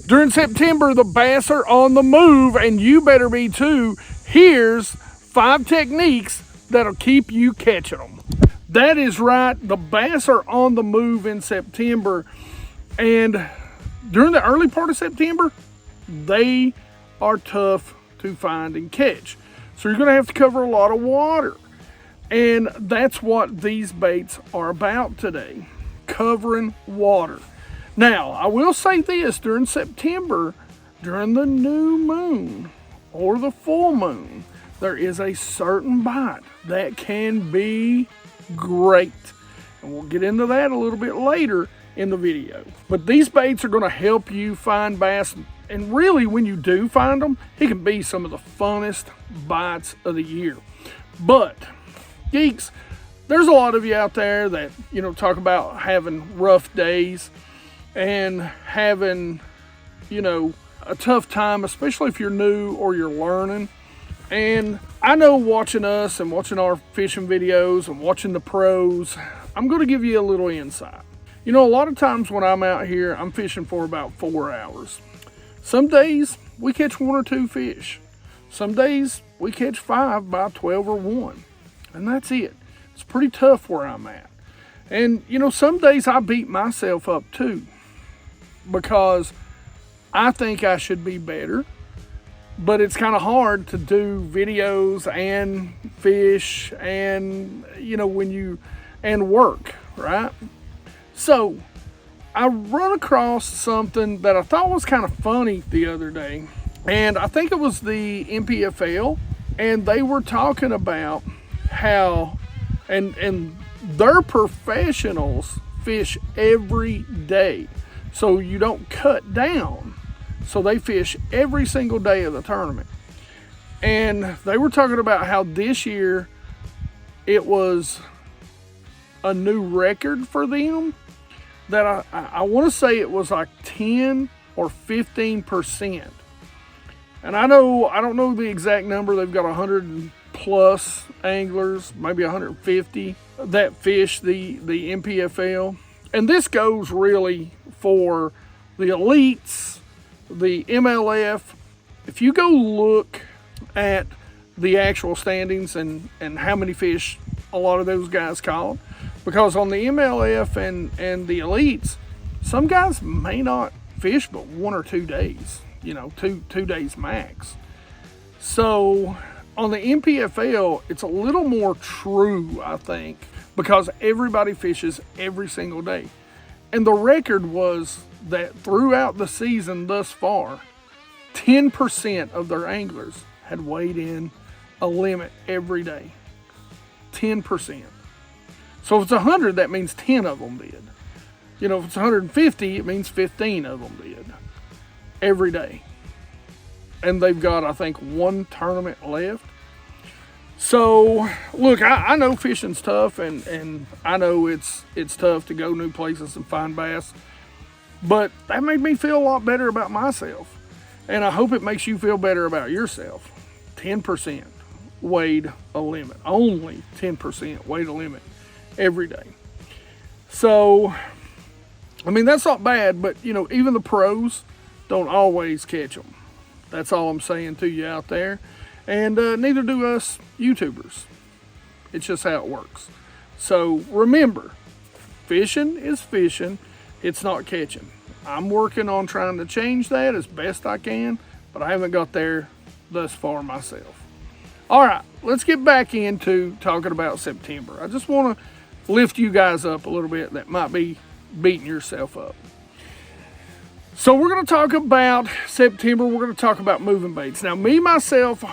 During September, the bass are on the move, and you better be too. Here's 5 techniques that'll keep you catching them. That is right, the bass are on the move in September, and during the early part of September, they are tough to find and catch. So you're gonna have to cover a lot of water. And that's what these baits are about today, covering water. Now, I will say this, during September, during the new moon or the full moon, there is a certain bite that can be great. And we'll get into that a little bit later in the video. But these baits are gonna help you find bass, and really when you do find them, it can be some of the funnest bites of the year. But geeks, there's a lot of you out there that, you know, talk about having rough days and having, you know, a tough time, especially if you're new or you're learning. And I know, watching us and watching our fishing videos and watching the pros, I'm going to give you a little insight. You know, a lot of times when I'm out here, I'm fishing for about 4 hours. Some days we catch 1 or 2 fish. Some days we catch 5 by 12 or 1. And that's it. It's pretty tough where I'm at. And, you know, some days I beat myself up too, because I think I should be better. But it's kind of hard to do videos and fish and, you know, and work, right? So I run across something that I thought was kind of funny the other day. And I think it was the MPFL. And they were talking about how, and their professionals fish every day, so you don't cut down, so they fish every single day of the tournament. And they were talking about how this year it was a new record for them, that I want to say it was like 10 or 15%. And I don't know the exact number. They've got 100 plus anglers, maybe 150 that fish the MPFL. And this goes really for the elites, the MLF. If you go look at the actual standings and how many fish a lot of those guys caught, because on the MLF and the elites, some guys may not fish but 1 or 2 days, you know, two days max. So on the MPFL, it's a little more true, I think, because everybody fishes every single day. And the record was that throughout the season thus far, 10% of their anglers had weighed in a limit every day. 10%. So if it's 100, that means 10 of them did. You know, if it's 150, it means 15 of them did every day. And they've got, I think, 1 tournament left. So, look, I know fishing's tough, and I know it's tough to go new places and find bass. But that made me feel a lot better about myself. And I hope it makes you feel better about yourself. 10% weighed a limit. Only 10% weighed a limit every day. So, I mean, that's not bad, but, you know, even the pros don't always catch them. That's all I'm saying to you out there. And neither do us YouTubers. It's just how it works. So remember, fishing is fishing. It's not catching. I'm working on trying to change that as best I can, but I haven't got there thus far myself. All right, let's get back into talking about September. I just want to lift you guys up a little bit that might be beating yourself up. So we're going to talk about September. We're going to talk about moving baits. Now, me, myself,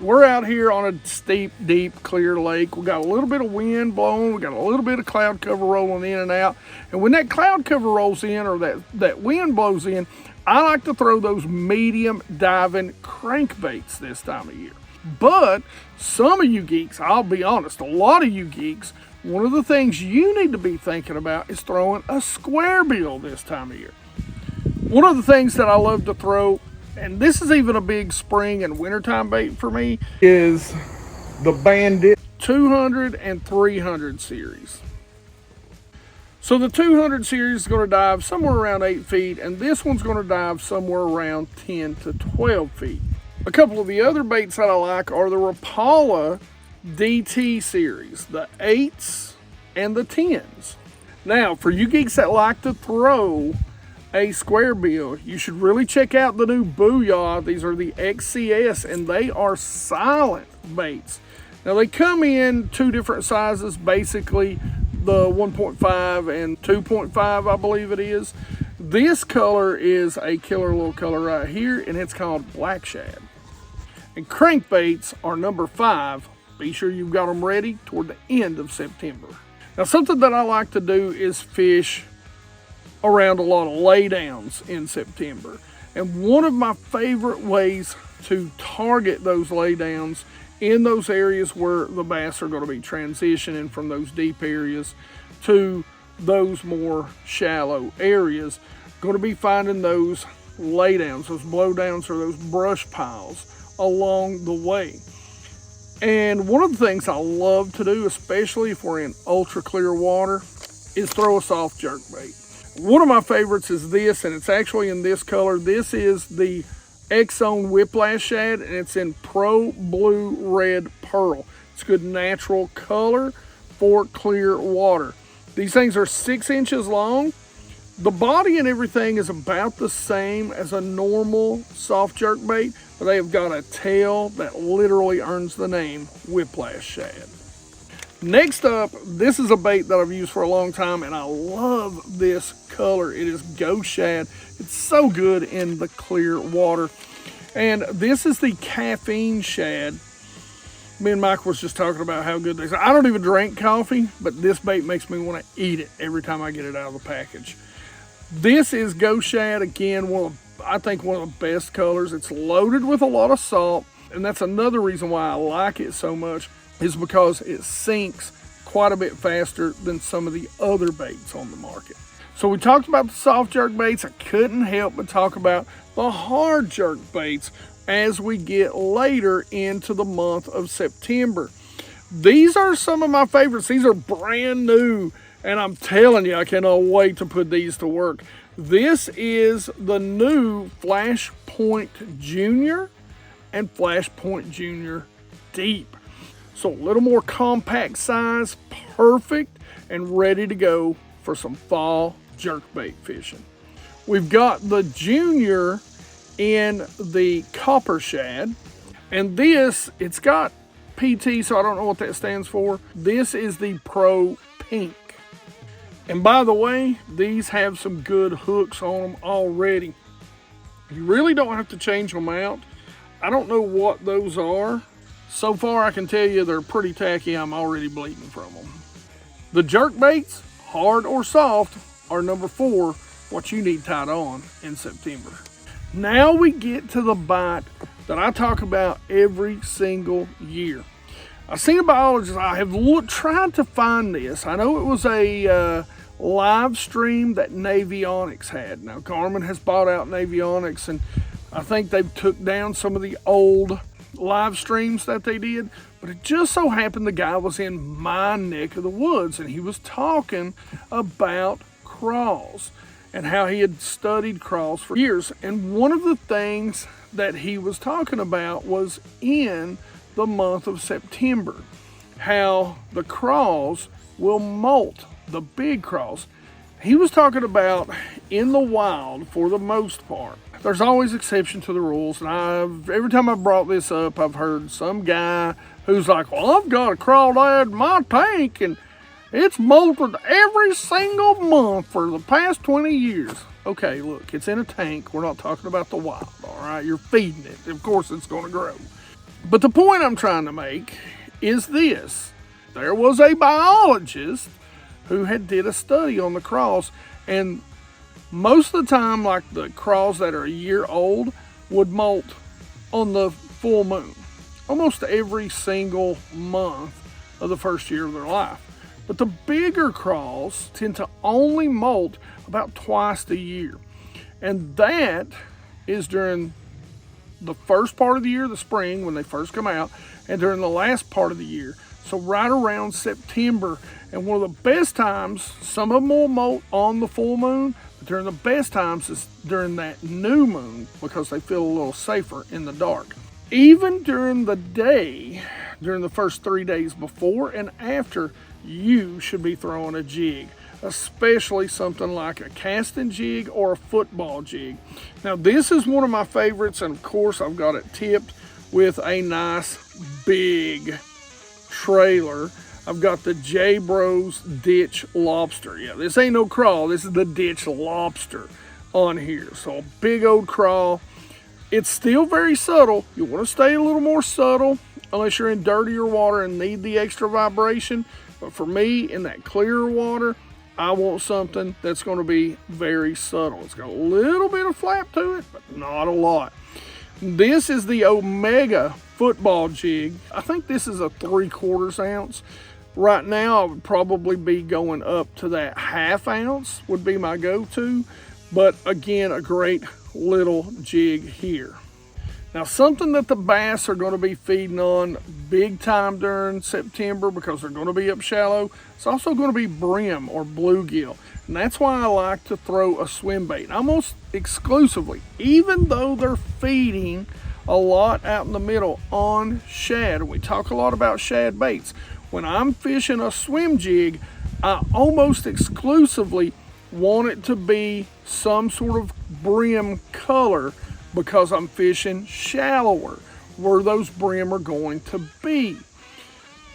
we're out here on a steep, deep, clear lake. We got a little bit of wind blowing. We got a little bit of cloud cover rolling in and out. And when that cloud cover rolls in, or that wind blows in, I like to throw those medium diving crankbaits this time of year. But some of you geeks, I'll be honest, a lot of you geeks, one of the things you need to be thinking about is throwing a square bill this time of year. One of the things that I love to throw, and this is even a big spring and wintertime bait for me, is the Bandit 200 and 300 series. So the 200 series is going to dive somewhere around 8 feet, and this one's going to dive somewhere around 10 to 12 feet. A couple of the other baits that I like are the Rapala DT series, the 8s and the 10s. Now, for you geeks that like to throw a square bill, you should really check out the new Booyah. These are the XCS, and they are silent baits. Now, they come in 2 different sizes, basically the 1.5 and 2.5, I believe it is. This color is a killer little color right here, and it's called Black Shad. And crankbaits are number 5. Be sure you've got them ready toward the end of September. Now, something that I like to do is fish around a lot of laydowns in September. And one of my favorite ways to target those laydowns in those areas where the bass are going to be transitioning from those deep areas to those more shallow areas, going to be finding those laydowns, those blowdowns, or those brush piles along the way. And one of the things I love to do, especially if we're in ultra clear water, is throw a soft jerkbait. One of my favorites is this, and it's actually in this color. This is the X-Zone Whiplash Shad, and it's in Pro Blue Red Pearl. It's good natural color for clear water. These things are 6 inches long. The body and everything is about the same as a normal soft jerkbait, but they have got a tail that literally earns the name Whiplash Shad. Next up, this is a bait that I've used for a long time, and I love this color. It is Ghost Shad. It's so good in the clear water. And this is the Caffeine Shad. Me and Mike was just talking about how good they are. I don't even drink coffee, but this bait makes me want to eat it every time I get it out of the package. This is Ghost Shad. Again, I think one of the best colors. It's loaded with a lot of salt, and that's another reason why I like it so much, is because it sinks quite a bit faster than some of the other baits on the market. So we talked about the soft jerk baits. I couldn't help but talk about the hard jerk baits as we get later into the month of September. These are some of my favorites. These are brand new, and I'm telling you, I cannot wait to put these to work. This is the new Flashpoint Junior and Flashpoint Junior Deep. So a little more compact size, perfect and ready to go for some fall jerkbait fishing. We've got the Junior in the Copper Shad, and this, it's got PT, so I don't know what that stands for. This is the Pro Pink. And by the way, these have some good hooks on them already. You really don't have to change them out. I don't know what those are. So far, I can tell you they're pretty tacky. I'm already bleeding from them. The jerkbaits, hard or soft, are number 4, what you need tied on in September. Now we get to the bite that I talk about every single year. I've seen a biologist. I have tried to find this. I know it was a live stream that Navionics had. Now, Garmin has bought out Navionics, and I think they've took down some of the old live streams that they did, but it just so happened the guy was in my neck of the woods, and he was talking about crawls and how he had studied crawls for years. And one of the things that he was talking about was in the month of September, how the crawls will molt, the big crawls. He was talking about in the wild, for the most part, there's always exception to the rules, and every time I've brought this up, I've heard some guy who's like, well, I've got a crawdad in my tank, and it's molted every single month for the past 20 years. Okay, look, it's in a tank. We're not talking about the wild, all right? You're feeding it. Of course it's going to grow. But the point I'm trying to make is this. There was a biologist who did a study on the crawls, and most of the time, like the crawls that are a year old would molt on the full moon, almost every single month of the first year of their life. But the bigger crawls tend to only molt about twice a year. And that is during the first part of the year, the spring, when they first come out, and during the last part of the year, So right around September. And one of the best times, some of them will molt on the full moon, but during the best times is during that new moon because they feel a little safer in the dark. Even during the day, during the first 3 days before and after, you should be throwing a jig, especially something like a casting jig or a football jig. Now this is one of my favorites, and of course I've got it tipped with a nice big trailer. I've got the J Bros Ditch Lobster. Yeah, this ain't no crawl, this is the Ditch Lobster on here. So a big old crawl. It's still very subtle. You want to stay a little more subtle unless you're in dirtier water and need the extra vibration. But for me, in that clearer water, I want something that's going to be very subtle. It's got a little bit of flap to it, but not a lot. This is the Omega football jig. I think this is a 3/4 ounce. Right now, I would probably be going up to that 1/2 ounce would be my go-to. But again, a great little jig here. Now, something that the bass are going to be feeding on big time during September because they're going to be up shallow, it's also going to be brim or bluegill. And that's why I like to throw a swim bait almost exclusively, even though they're feeding a lot out in the middle on shad. We talk a lot about shad baits. When I'm fishing a swim jig, I almost exclusively want it to be some sort of brim color because I'm fishing shallower where those brim are going to be.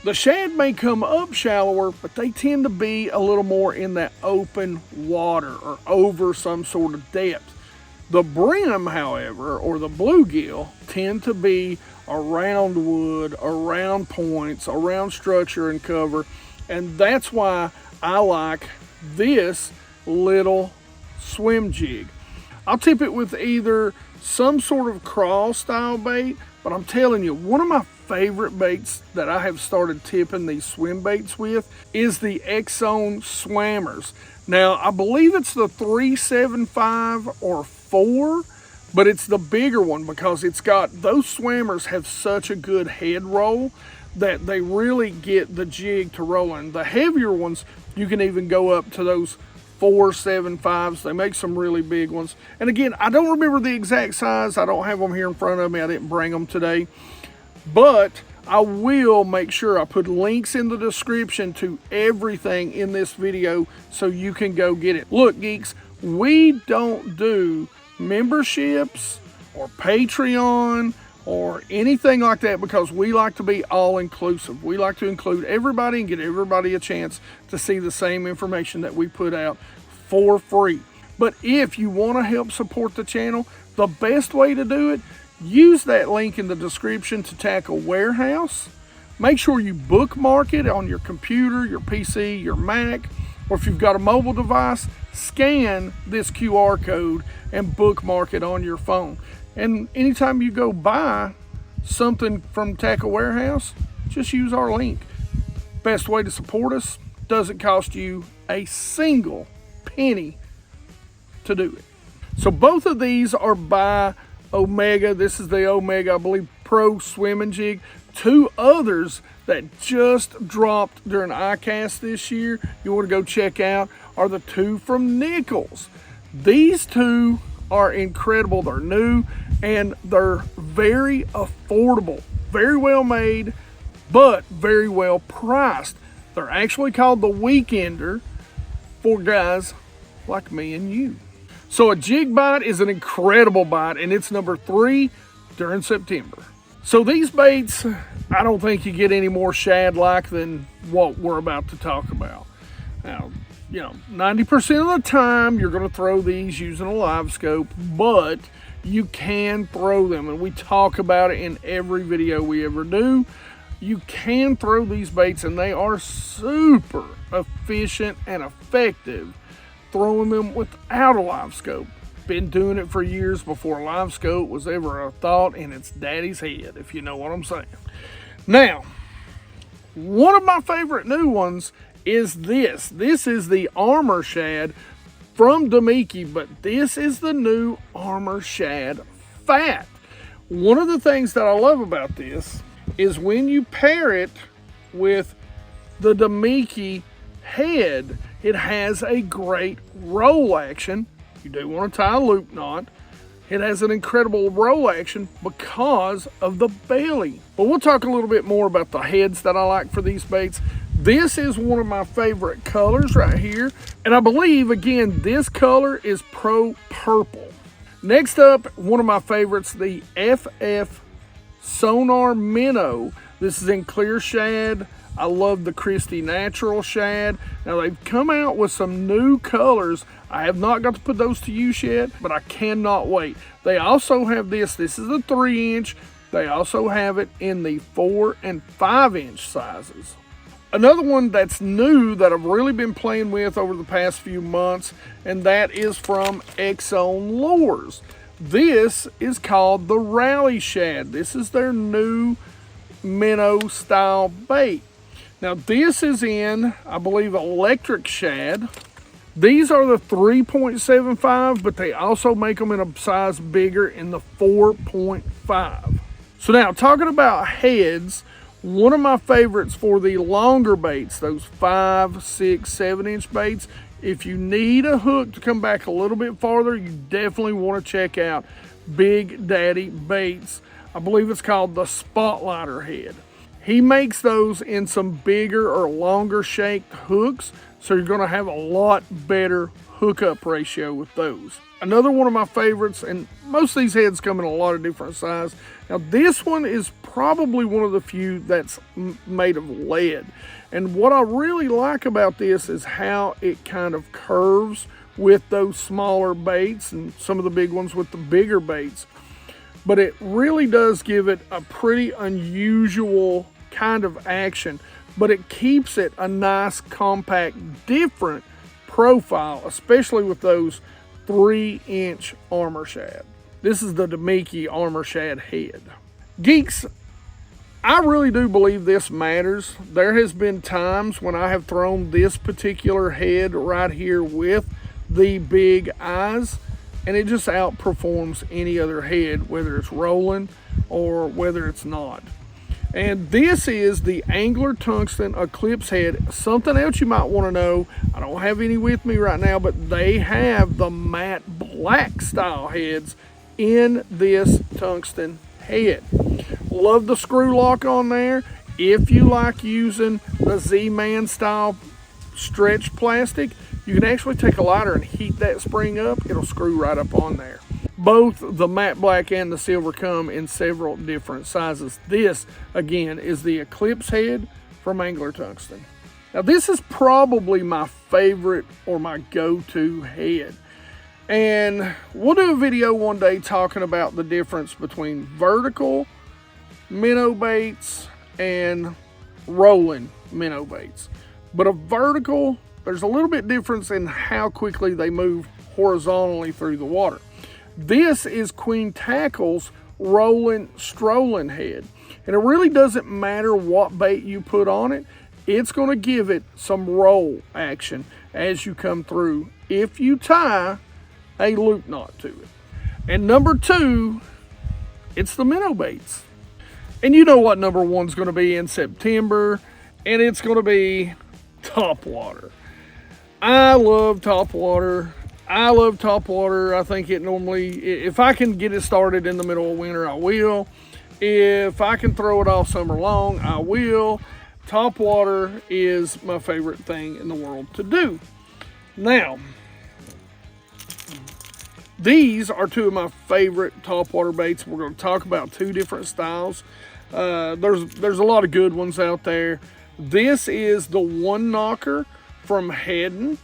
The shad may come up shallower, but they tend to be a little more in that open water or over some sort of depth. The brim, however, or the bluegill, tend to be around wood, around points, around structure and cover, and that's why I like this little swim jig. I'll tip it with either some sort of crawl style bait, but I'm telling you, one of my favorite baits that I have started tipping these swim baits with is the Exxon Swammers. Now, I believe it's the 375 or 4, but it's the bigger one because it's got, those swammers have such a good head roll that they really get the jig to rolling. The heavier ones, you can even go up to those 475s. They make some really big ones. And again, I don't remember the exact size. I don't have them here in front of me. I didn't bring them today. But I will make sure I put links in the description to everything in this video so you can go get it. Look, geeks, we don't do memberships or Patreon or anything like that because we like to be all inclusive. We like to include everybody and get everybody a chance to see the same information that we put out for free. But if you want to help support the channel, the best way to do it, use that link in the description to Tackle Warehouse. Make sure you bookmark it on your computer, your PC, your Mac, or if you've got a mobile device, scan this QR code and bookmark it on your phone. And anytime you go buy something from Tackle Warehouse, just use our link. Best way to support us, doesn't cost you a single penny to do it. So both of these are by Omega. This is the Omega, I believe, Pro Swimming Jig. Two others that just dropped during ICAST this year you want to go check out are the two from Nichols. These two are incredible. They're new and they're very affordable, very well made, but very well priced. They're actually called the Weekender for guys like me and you. So a jig bite is an incredible bite, and it's number 3 during September. So these baits, I don't think you get any more shad-like than what we're about to talk about. Now, you know, 90% of the time you're going to throw these using a LiveScope, but you can throw them, and we talk about it in every video we ever do. You can throw these baits, and they are super efficient and effective throwing them without a LiveScope. Been doing it for years before LiveScope was ever a thought in its daddy's head, if you know what I'm saying. Now, one of my favorite new ones is this. This is the Armor Shad from Damiki, but this is the new Armor Shad Fat. One of the things that I love about this is when you pair it with the Damiki head. It has a great roll action. You do want to tie a loop knot. It has an incredible roll action because of the belly. But we'll talk a little bit more about the heads that I like for these baits. This is one of my favorite colors right here. And I believe, again, this color is Pro Purple. Next up, one of my favorites, the FF Sonar Minnow. This is in clear shad. I love the Christie Natural shad. Now they've come out with some new colors. I have not got to put those to use yet, but I cannot wait. They also have this. This is a 3-inch. They also have it in the 4 and 5-inch sizes. Another one that's new that I've really been playing with over the past few months, and that is from Exxon Lures. This is called the Rally Shad. This is their new minnow-style bait. Now this is in, I believe, electric shad. These are the 3.75, but they also make them in a size bigger in the 4.5. So now talking about heads, one of my favorites for the longer baits, those 5, 6, 7-inch baits, if you need a hook to come back a little bit farther, you definitely want to check out Big Daddy Baits. I believe it's called the Spotlighter head. He makes those in some bigger or longer shaped hooks, so you're going to have a lot better hookup ratio with those. Another one of my favorites, and most of these heads come in a lot of different sizes. Now this one is probably one of the few that's made of lead. And what I really like about this is how it kind of curves with those smaller baits and some of the big ones with the bigger baits. But it really does give it a pretty unusual kind of action, but it keeps it a nice, compact, different profile, especially with those 3-inch armor shad. This is the Damiki armor shad head. Geeks, I really do believe this matters. There has been times when I have thrown this particular head right here with the big eyes, and it just outperforms any other head, whether it's rolling or whether it's not. And this is the Angler Tungsten Eclipse head. Something else you might want to know, I don't have any with me right now, but they have the matte black style heads in this tungsten head. Love the screw lock on there. If you like using the Z-Man style stretch plastic, you can actually take a lighter and heat that spring up. It'll screw right up on there. Both the matte black and the silver come in several different sizes. This, again, is the Eclipse head from Angler Tungsten. Now, this is probably my favorite or my go-to head. And we'll do a video one day talking about the difference between vertical minnow baits and rolling minnow baits. But a vertical, there's a little bit difference in how quickly they move horizontally through the water. This is Queen Tackle's rolling strolling head. And it really doesn't matter what bait you put on it. It's going to give it some roll action as you come through if you tie a loop knot to it. And number 2, it's the minnow baits. And you know what number 1's going to be in September, and it's going to be Topwater. I love Topwater. I think it normally, if I can get it started in the middle of winter, I will. If I can throw it all summer long, I will. Topwater is my favorite thing in the world to do. Now, these are 2 of my favorite topwater baits. We're going to talk about 2 different styles. There's a lot of good ones out there. This is the One Knocker from Hedden.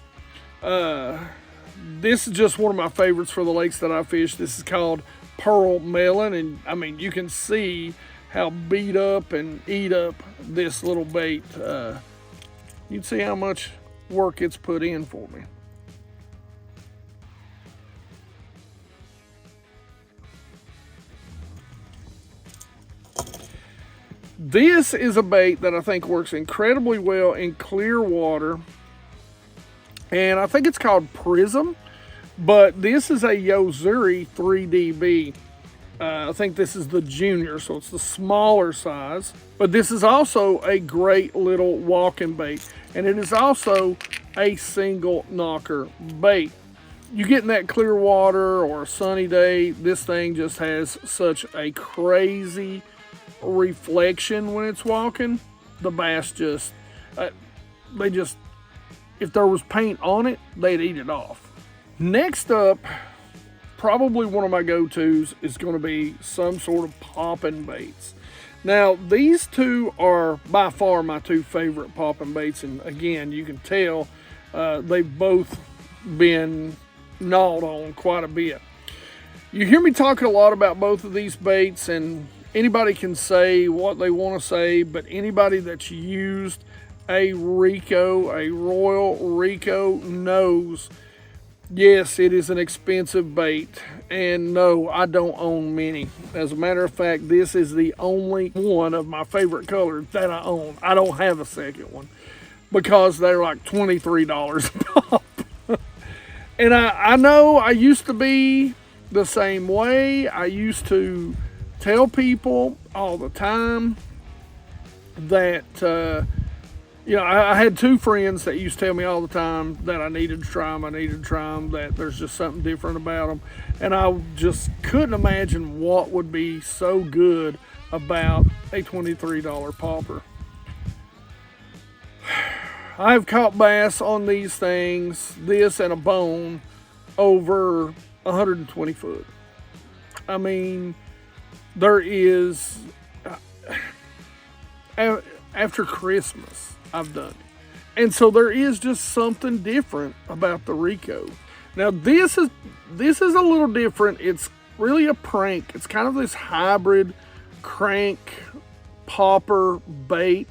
This is just one of my favorites for the lakes that I fish. This is called Pearl Melon, and I mean, you can see how beat up and eat up this little bait. You can see how much work it's put in for me. This is a bait that I think works incredibly well in clear water, and I think it's called Prism, but this is a Yozuri 3DB. I think this is the junior, so it's the smaller size. But this is also a great little walking bait. And it is also a single knocker bait. You get in that clear water or a sunny day, this thing just has such a crazy reflection when it's walking. The bass just, if there was paint on it, they'd eat it off. Next up, probably one of my go-tos is going to be some sort of popping baits. Now, these two are by far my two favorite popping baits, and again, you can tell they've both been gnawed on quite a bit. You hear me talking a lot about both of these baits, and anybody can say what they want to say, but anybody that's used a Rico, a Royal Rico, knows, yes, it is an expensive bait, and no, I don't own many. As a matter of fact, this is the only one of my favorite colors that I own. I don't have a second one because they're like $23 a pop. And I know I used to be the same way. I used to tell people all the time that, I had two friends that used to tell me all the time that I needed to try them, that there's just something different about them. And I just couldn't imagine what would be so good about a $23 popper. I've caught bass on these things, this and a bone, over 120 foot. I mean, there is, after Christmas, I've done it. And so there is just something different about the Rico. Now this is a little different. It's really a prank. It's kind of this hybrid crank popper bait.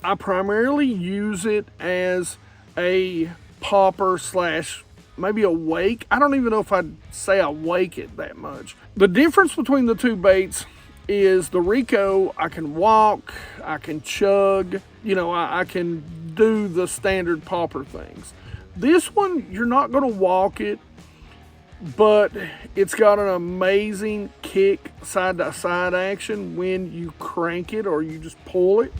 I primarily use it as a popper slash maybe a wake. I don't even know if I'd say I wake it that much. The difference between the two baits is the Rico, I can walk, I can chug, I can do the standard popper things. This one, you're not going to walk it, but it's got an amazing kick side to side action when you crank it or you just pull it.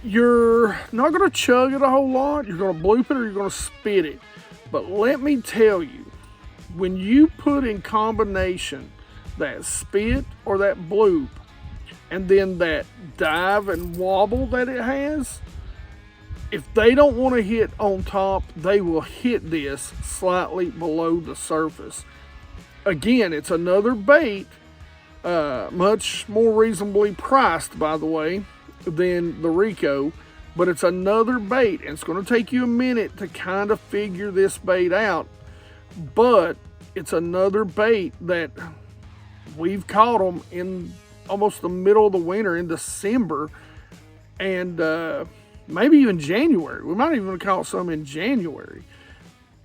You're not going to chug it a whole lot. You're going to bloop it or you're going to spit it. But let me tell you, when you put in combination that spit or that bloop and then that dive and wobble that it has, if they don't want to hit on top, they will hit this slightly below the surface. Again, it's another bait, much more reasonably priced, by the way, than the Rico, but it's another bait, and it's going to take you a minute to kind of figure this bait out, but it's another bait that we've caught them in almost the middle of the winter in December, and maybe even January. We might even have caught some in January,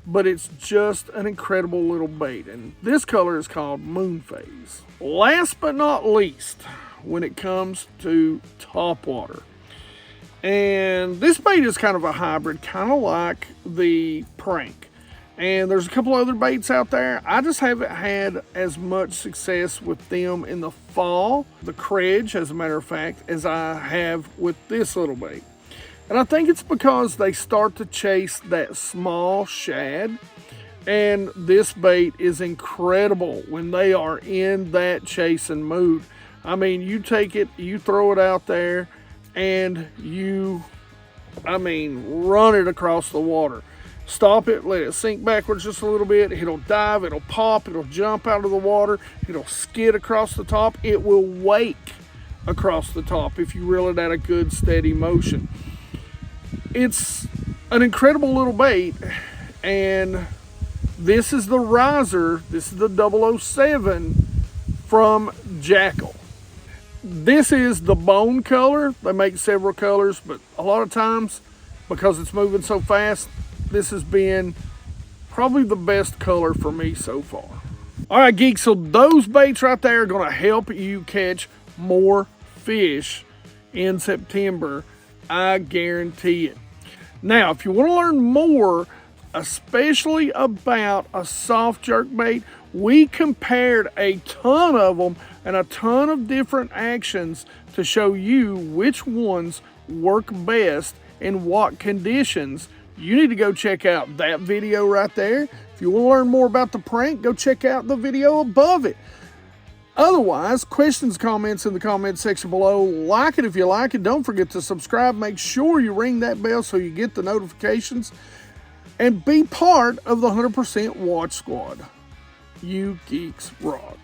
but it's just an incredible little bait, and this color is called Moon Phase. Last but not least, when it comes to Topwater, and this bait is kind of a hybrid, kind of like the prank, and there's a couple other baits out there. I just haven't had as much success with them in the fall, the Credge as a matter of fact, as I have with this little bait. And I think it's because they start to chase that small shad, and this bait is incredible when they are in that chasing mood. I mean, you take it, you throw it out there, and run it across the water. Stop it, let it sink backwards just a little bit. It'll dive, it'll pop, it'll jump out of the water, it'll skid across the top. It will wake across the top if you reel it at a good steady motion. It's an incredible little bait, and this is the riser. This is the 007 from Jackal. This is the bone color. They make several colors, but a lot of times, because it's moving so fast, this has been probably the best color for me so far. All right, geeks, so those baits right there are going to help you catch more fish in September. I guarantee it. Now, if you want to learn more, especially about a soft jerk bait, We compared a ton of them and a ton of different actions to show you which ones work best in what conditions. You need to go check out that video right there. If you want to learn more about the prank, go check out the video above it. Otherwise, questions, comments in the comment section below. Like it if you like it. Don't forget to subscribe. Make sure you ring that bell so you get the notifications. And be part of the 100% Watch Squad. You geeks rock.